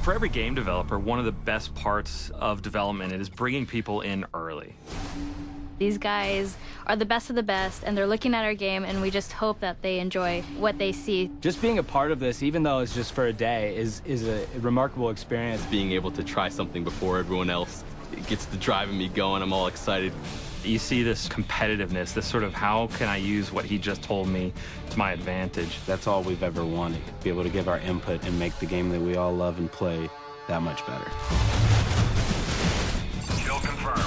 For every game developer, one of the best parts of development is bringing people in early. These guys are the best of the best, and they're looking at our game, and we just hope that they enjoy what they see. Just being a part of this, even though it's just for a day, is a remarkable experience. Being able to try something before everyone else, it gets the driving me going. I'm all excited. You see this competitiveness, this sort of how can I use what he just told me to my advantage. That's all we've ever wanted, be able to give our input and make the game that we all love and play that much better. Kill confirmed.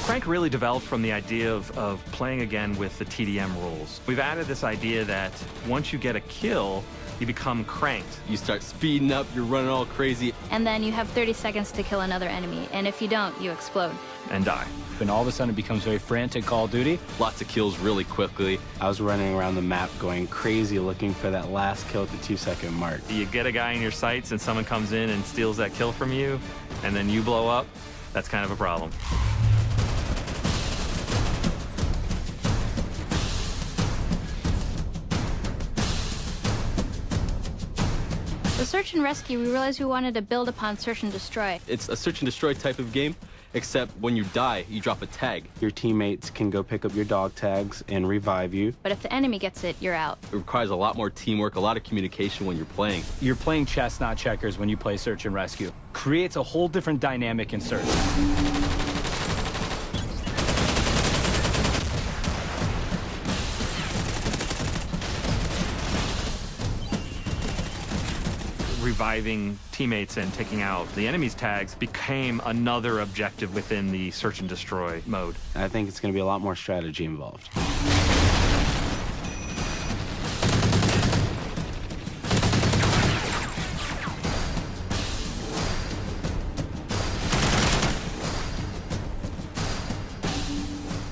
Crank really developed from the idea of playing again with the TDM rules. We've added this idea that once you get a kill, you become cranked. You start speeding up, you're running all crazy. And then you have 30 seconds to kill another enemy, and if you don't, you explode. And die. And all of a sudden it becomes very frantic Call of Duty. Lots of kills really quickly. I was running around the map going crazy looking for that last kill at the 2-second mark. You get a guy in your sights and someone comes in and steals that kill from you, and then you blow up, that's kind of a problem. The search and rescue, we realized we wanted to build upon search and destroy. It's a search and destroy type of game, except when you die, you drop a tag. Your teammates can go pick up your dog tags and revive you. But if the enemy gets it, you're out. It requires a lot more teamwork, a lot of communication when you're playing. You're playing chess, not checkers, when you play search and rescue. Creates a whole different dynamic in search. Reviving teammates and taking out the enemy's tags became another objective within the search and destroy mode. I think it's going to be a lot more strategy involved.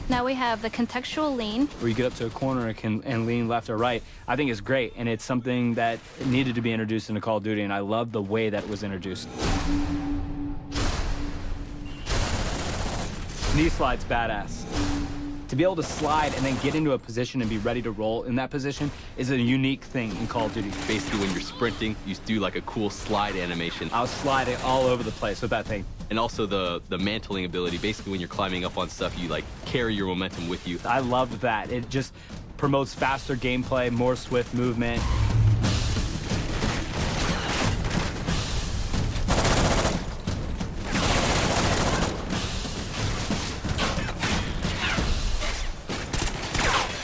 Now we have the contextual lean. Where you get up to a corner and lean left or right, I think is great, and it's something that needed to be introduced into Call of Duty, and I love the way that it was introduced. Knee slide's badass. To be able to slide and then get into a position and be ready to roll in that position is a unique thing in Call of Duty. Basically, when you're sprinting, you do like a cool slide animation. I was sliding all over the place with that thing. And also the mantling ability. Basically, when you're climbing up on stuff, you like carry your momentum with you. I loved that. It just promotes faster gameplay, more swift movement.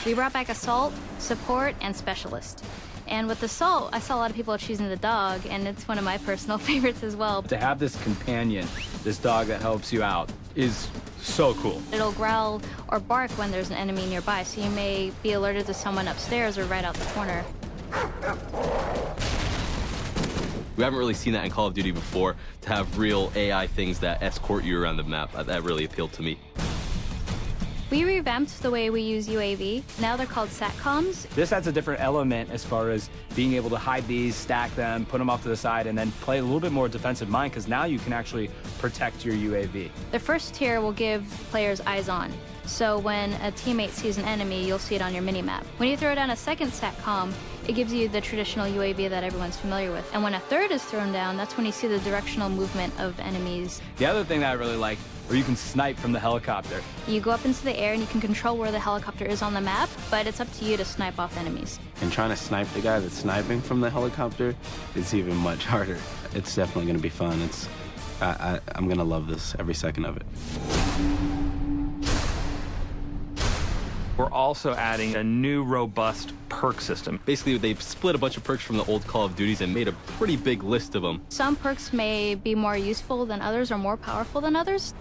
We brought back Assault, Support, and Specialist. And with Assault, I saw a lot of people choosing the dog, and it's one of my personal favorites as well. To have this companion, this dog that helps you out, is so cool. It'll growl or bark when there's an enemy nearby, so you may be alerted to someone upstairs or right out the corner. We haven't really seen that in Call of Duty before, to have real AI things that escort you around the map. That really appealed to me. We revamped the way we use UAV. Now they're called SATCOMs. This adds a different element as far as being able to hide these, stack them, put them off to the side, and then play a little bit more defensive mind, because now you can actually protect your UAV. The first tier will give players eyes on. So when a teammate sees an enemy, you'll see it on your mini-map. When you throw down a second SATCOM, it gives you the traditional UAV that everyone's familiar with. And when a third is thrown down, that's when you see the directional movement of enemies. The other thing that I really like, where you can snipe from the helicopter. You go up into the air and you can control where the helicopter is on the map, but it's up to you to snipe off enemies. And trying to snipe the guy that's sniping from the helicopter is even much harder. It's definitely going to be fun. I'm going to love this every second of it. We're also adding a new robust perk system. Basically, they've split a bunch of perks from the old Call of Duties and made a pretty big list of them. Some perks may be more useful than others or more powerful than others.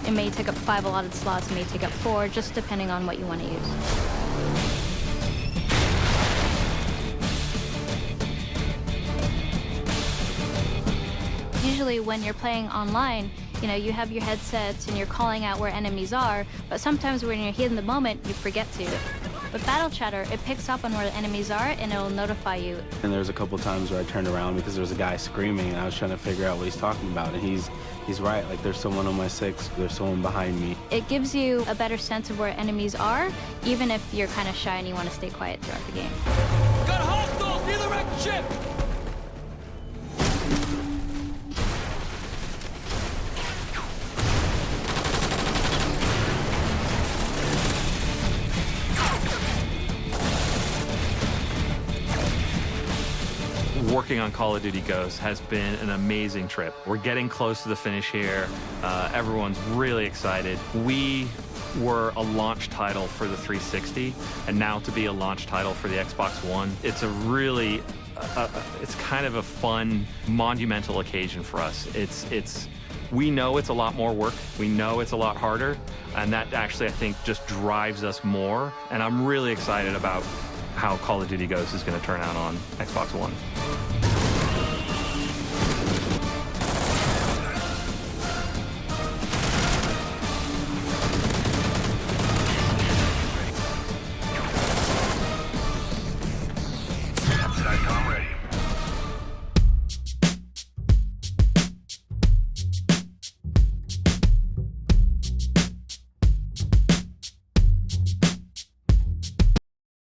It may take up 5 allotted slots, it may take up 4, just depending on what you want to use. Usually when you're playing online, you have your headsets and you're calling out where enemies are, but sometimes when you're here in the moment, you forget to. With Battle Chatter, it picks up on where the enemies are and it'll notify you. And there's a couple times where I turned around because there was a guy screaming and I was trying to figure out what he's talking about. And he's right, like there's someone on my 6, there's someone behind me. It gives you a better sense of where enemies are, even if you're kind of shy and you want to stay quiet throughout the game. Got hostiles near the wrecked ship! Working on Call of Duty Ghosts has been an amazing trip. We're getting close to the finish here. Everyone's really excited. We were a launch title for the 360, and now to be a launch title for the Xbox One, it's a really, it's kind of a fun, monumental occasion for us. We know it's a lot more work. We know it's a lot harder, and that actually, I think, just drives us more. And I'm really excited about how Call of Duty Ghosts is going to turn out on Xbox One.